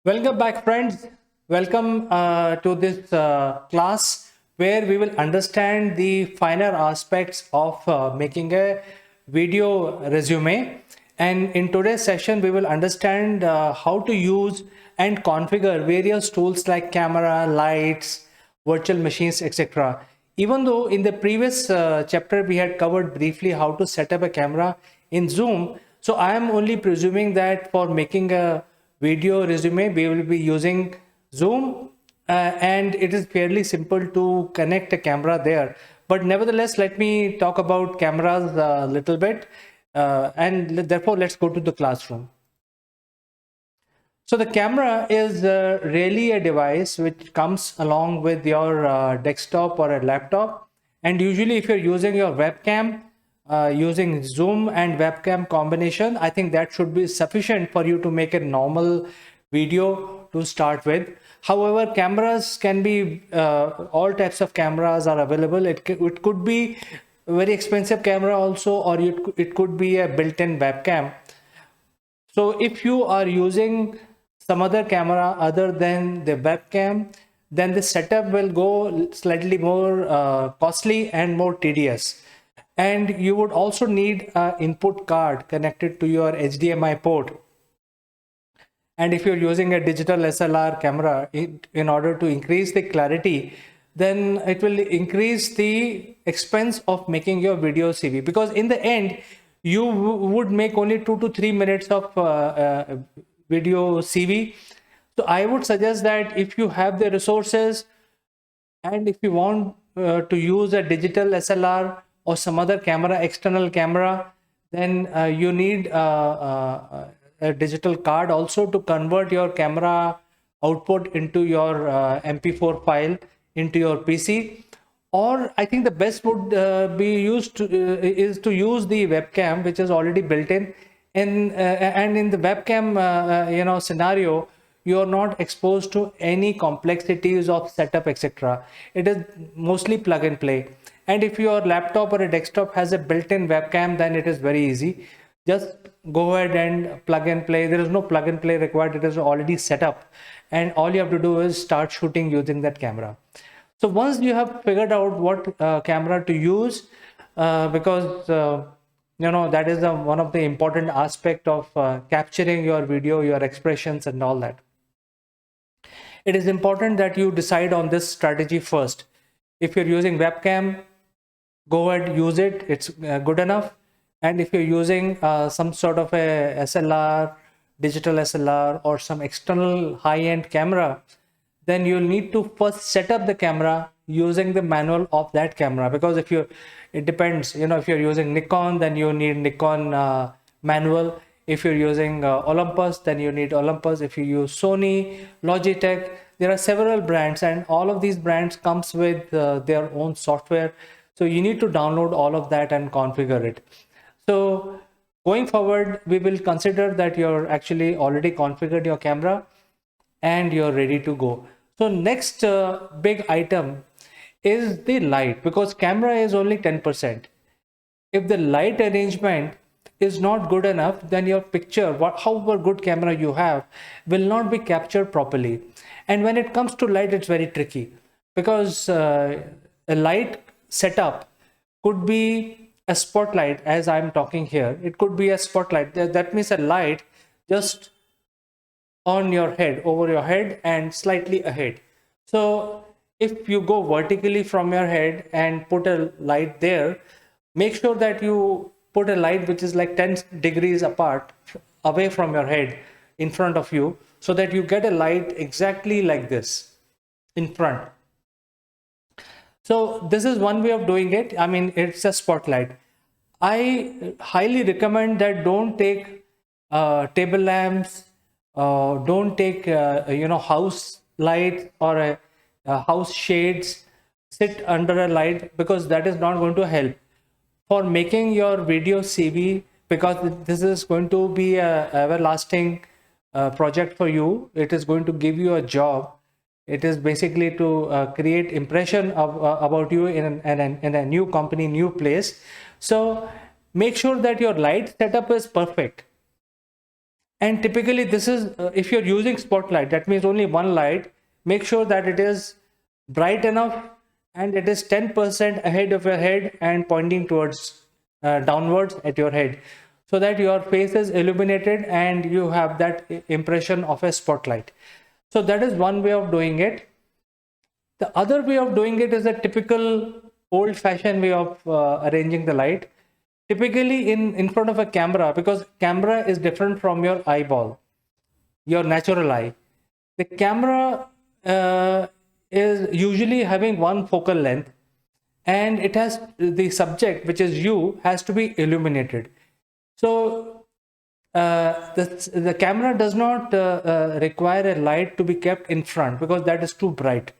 Welcome back, friends. Welcome to this class where we will understand the finer aspects of making a video resume. And in today's session, we will understand how to use and configure various tools like camera, lights, virtual machines, etc. Even though in the previous chapter we had covered briefly how to set up a camera in Zoom, so I am only presuming that for making a video resume we will be using Zoom, and it is fairly simple to connect a camera there. But nevertheless, let me talk about cameras a little bit, and therefore let's go to the classroom. So the camera is really a device which comes along with your desktop or a laptop. And usually if you're using your webcam, using Zoom and webcam combination, I think that should be sufficient for you to make a normal video to start with. However, cameras can be, all types of cameras are available. It could be a very expensive camera also, or it could be a built-in webcam. So if you are using some other camera other than the webcam, then the setup will go slightly more costly and more tedious. And you would also need an input card connected to your HDMI port. And if you're using a digital SLR camera in order to increase the clarity, then it will increase the expense of making your video CV, because in the end you would make only 2 to 3 minutes of video CV. So I would suggest that if you have the resources and if you want to use a digital SLR or some other camera, external camera, then you need a digital card also to convert your camera output into your MP4 file into your PC. Or I think the best would be used to, is to use the webcam, which is already built in. And in the webcam scenario, you are not exposed to any complexities of setup, etc. It is mostly plug and play. And if your laptop or a desktop has a built-in webcam, then it is very easy. Just go ahead and plug and play. There is no plug and play required. It is already set up. And all you have to do is start shooting using that camera. So once you have figured out what camera to use, because that is one of the important aspect of capturing your video, your expressions and all that. It is important that you decide on this strategy first. If you're using webcam, go ahead, use it. It's good enough. And if you're using some sort of a SLR, digital SLR, or some external high-end camera, then you'll need to first set up the camera using the manual of that camera. Because it depends, if you're using Nikon, then you need Nikon manual. If you're using Olympus, then you need Olympus. If you use Sony, Logitech, there are several brands, and all of these brands comes with their own software. So you need to download all of that and configure it. So going forward, we will consider that you're actually already configured your camera and you're ready to go. So next big item is the light, because camera is only 10%. If the light arrangement is not good enough, then your picture, however good camera you have, will not be captured properly. And when it comes to light, it's very tricky, because a light setup could be a spotlight, as I'm talking here. It could be a spotlight. That means a light just on your head, over your head and slightly ahead. So if you go vertically from your head and put a light there, make sure that you put a light which is like 10 degrees apart, away from your head, in front of you, so that you get a light exactly like this in front. So this is one way of doing it. I mean, it's a spotlight. I highly recommend that don't take table lamps, don't take house light or a house shades. Sit under a light, because that is not going to help for making your video CV, because this is going to be a everlasting project for you. It is going to give you a job. It is basically to create impression about you in a new company, new place. So make sure that your light setup is perfect. And typically this is, if you're using spotlight, that means only one light, make sure that it is bright enough and it is 10% ahead of your head and pointing towards downwards at your head, so that your face is illuminated and you have that impression of a spotlight. So that is one way of doing it. The other way of doing it is a typical old-fashioned way of arranging the light. Typically in front of a camera, because camera is different from your eyeball, your natural eye. The camera is usually having one focal length, and it has, the subject, which is you, has to be illuminated. So the camera does not require a light to be kept in front, because that is too bright.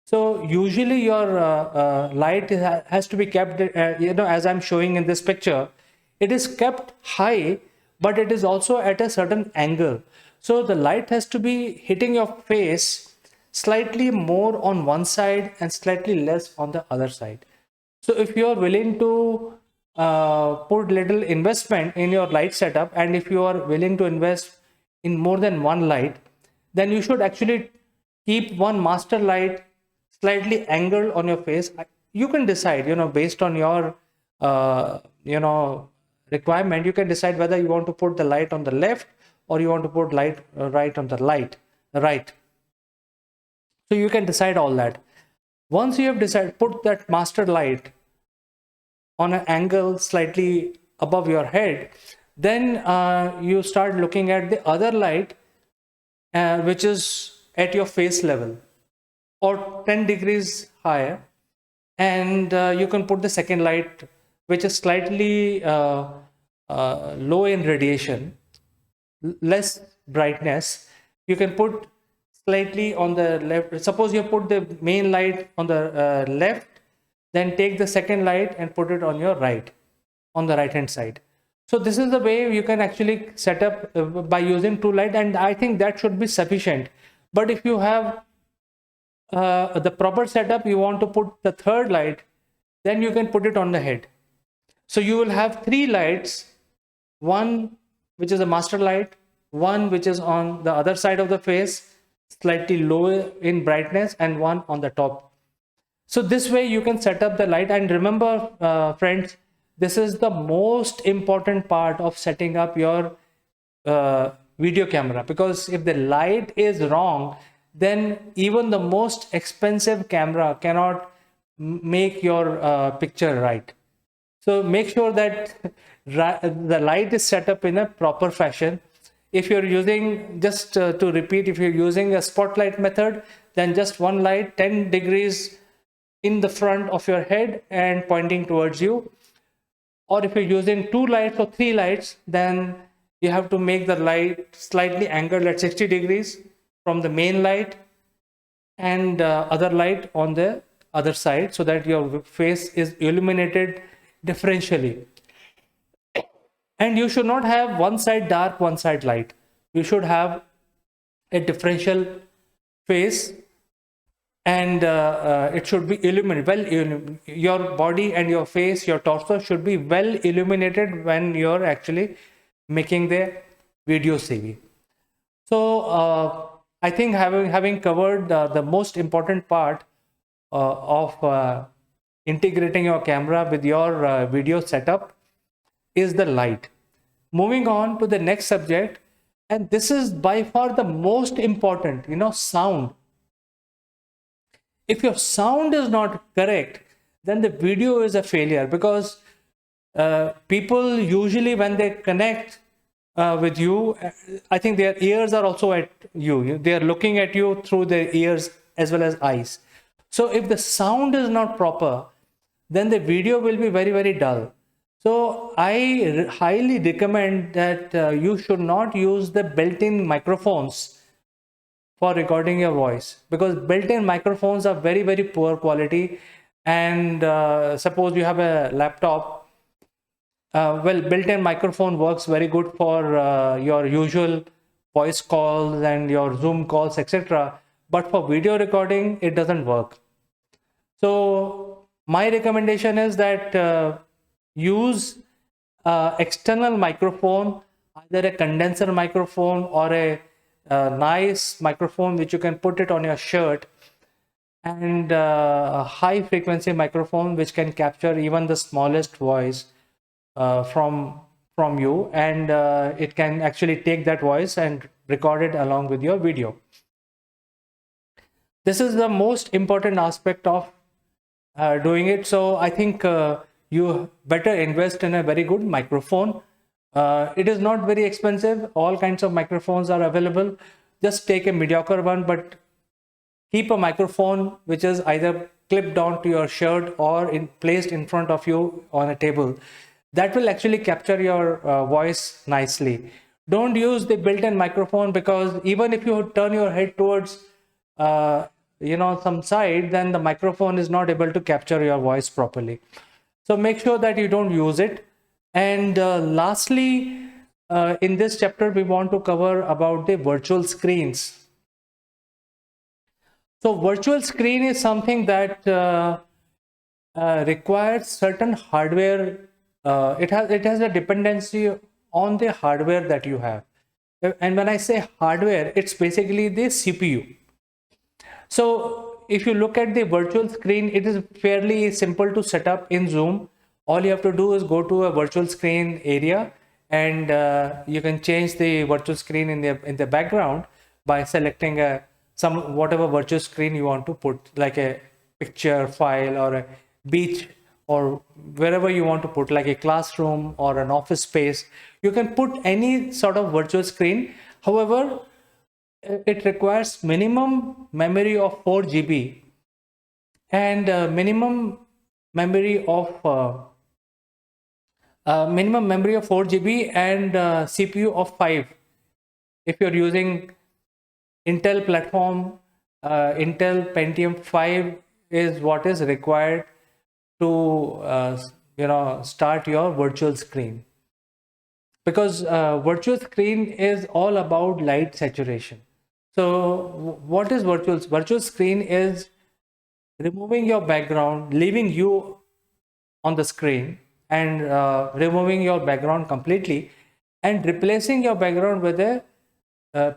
So usually your light has to be kept, as I'm showing in this picture, it is kept high, but it is also at a certain angle. So the light has to be hitting your face slightly more on one side and slightly less on the other side. So if you are willing to put little investment in your light setup, and if you are willing to invest in more than one light, then you should actually keep one master light slightly angled on your face. You can decide, based on your requirement, you can decide whether you want to put the light on the left or you want to put light right on the right. So you can decide all that. Once you have decided, put that master light on an angle slightly above your head, then you start looking at the other light, which is at your face level or 10 degrees higher, and you can put the second light, which is slightly low in radiation, less brightness. You can put slightly on the left. Suppose you put the main light on the left, then take the second light and put it on your right, on the right hand side. So this is the way you can actually set up by using two light, and I think that should be sufficient. But if you have the proper setup, you want to put the third light, then you can put it on the head. So you will have three lights, one which is a master light, one which is on the other side of the face, slightly lower in brightness, and one on the top. So this way you can set up the light. And remember, friends, this is the most important part of setting up your video camera, because if the light is wrong, then even the most expensive camera cannot make your picture right. So make sure that the light is set up in a proper fashion. If you're using, just to repeat, if you're using a spotlight method, then just one light 10 degrees in the front of your head and pointing towards you. Or if you're using two lights or three lights, then you have to make the light slightly angled at 60 degrees from the main light and other light on the other side, so that your face is illuminated differentially. And you should not have one side dark, one side light. You should have a differential face, and it should be illuminated. Your body and your face, your torso should be well illuminated when you're actually making the video CV. So I think having covered the most important part of integrating your camera with your video setup is the light. Moving on to the next subject, and this is by far the most important, sound. If your sound is not correct, then the video is a failure, because people usually, when they connect with you, I think their ears are also at you. They are looking at you through their ears as well as eyes. So if the sound is not proper, then the video will be very, very dull. So I highly recommend that you should not use the built-in microphones for recording your voice, because built-in microphones are very, very poor quality. And suppose you have a laptop, well, built-in microphone works very good for your usual voice calls and your Zoom calls, etc. But for video recording, it doesn't work. So my recommendation is that use external microphone, either a condenser microphone or a nice microphone which you can put it on your shirt, and a high frequency microphone which can capture even the smallest voice from you, and it can actually take that voice and record it along with your video. This is the most important aspect of doing it. So I think you better invest in a very good microphone. It is not very expensive. All kinds of microphones are available. Just take a mediocre one, but keep a microphone which is either clipped onto your shirt or placed in front of you on a table. That will actually capture your voice nicely. Don't use the built-in microphone, because even if you turn your head towards some side, then the microphone is not able to capture your voice properly. So make sure that you don't use it. And lastly, in this chapter, we want to cover about the virtual screens. So virtual screen is something that requires certain hardware. It has a dependency on the hardware that you have. And when I say hardware, it's basically the CPU. So if you look at the virtual screen, it is fairly simple to set up in Zoom. All you have to do is go to a virtual screen area, and you can change the virtual screen in the background by selecting whatever virtual screen you want to put, like a picture file or a beach, or wherever you want to put, like a classroom or an office space. You can put any sort of virtual screen. However, it requires minimum memory of 4 GB and minimum memory of 4 GB and CPU of 5. If you're using Intel platform, Intel Pentium 5 is what is required to start your virtual screen, because virtual screen is all about light saturation. So what is virtual screen? Is removing your background, leaving you on the screen, and removing your background completely and replacing your background with a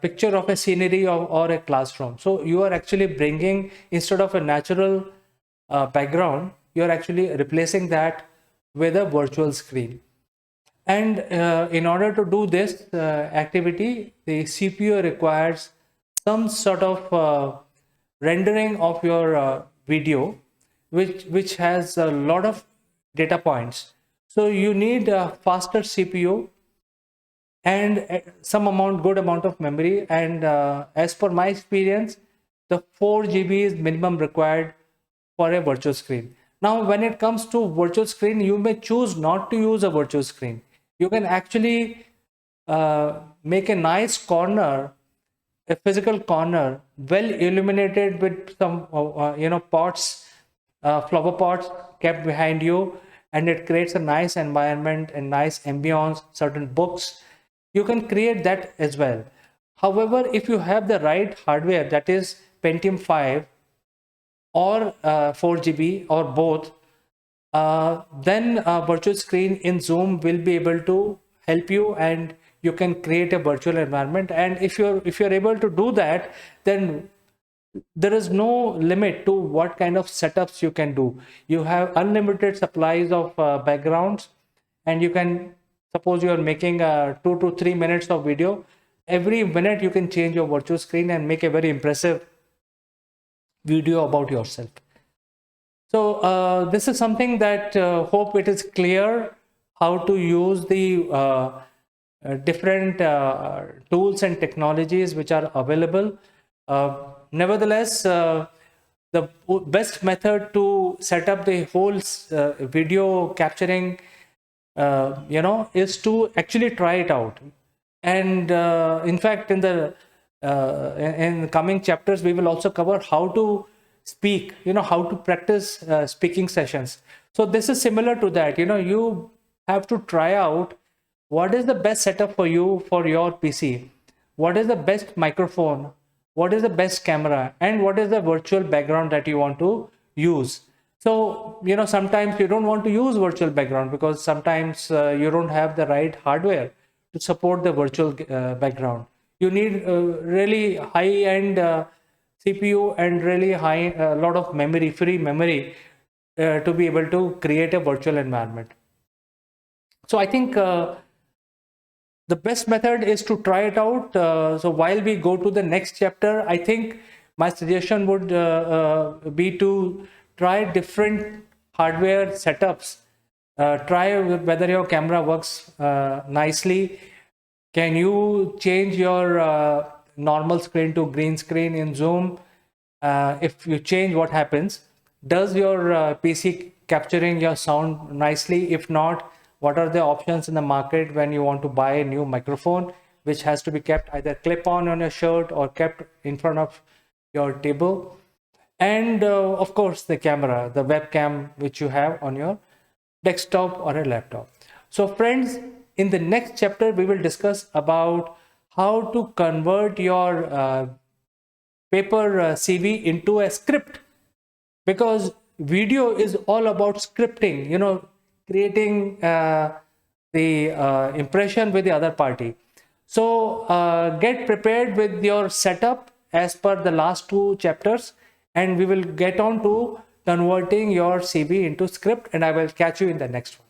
picture of a scenery or a classroom. So you are actually bringing, instead of a natural background, you are actually replacing that with a virtual screen. And in order to do this activity, the CPU requires some sort of rendering of your video, which has a lot of data points. So you need a faster CPU and good amount of memory. And as per my experience, the 4 GB is minimum required for a virtual screen. Now, when it comes to virtual screen, you may choose not to use a virtual screen. You can actually make a nice corner, a physical corner, well illuminated with some pots, flower pots kept behind you, and it creates a nice environment and nice ambience, certain books. You can create that as well. However, if you have the right hardware, that is Pentium 5 or 4 GB or both, then a virtual screen in Zoom will be able to help you, and you can create a virtual environment. And if you're able to do that, then there is no limit to what kind of setups you can do. You have unlimited supplies of backgrounds, and you can, suppose you are making 2 to 3 minutes of video, every minute you can change your virtual screen and make a very impressive video about yourself. So this is something that hope it is clear how to use the different tools and technologies which are available. Nevertheless, the best method to set up the whole video capturing is to actually try it out. And in fact, in the coming chapters, we will also cover how to speak, how to practice speaking sessions. So this is similar to that. You have to try out what is the best setup for you for your PC, what is the best microphone, what is the best camera, and what is the virtual background that you want to use. So sometimes you don't want to use virtual background because sometimes you don't have the right hardware to support the virtual background. You need really high-end CPU and really high lot of memory, free memory, to be able to create a virtual environment. So I think the best method is to try it out. So while we go to the next chapter, I think my suggestion would be to try different hardware setups. Try whether your camera works nicely. Can you change your normal screen to green screen in Zoom? If you change, what happens? Does your PC capturing your sound nicely? If not, what are the options in the market when you want to buy a new microphone, which has to be kept either clip on your shirt or kept in front of your table? And of course, the camera, the webcam, which you have on your desktop or a laptop. So friends, in the next chapter, we will discuss about how to convert your paper CV into a script, because video is all about scripting, creating the impression with the other party. So get prepared with your setup as per the last two chapters, and we will get on to converting your CV into script, and I will catch you in the next one.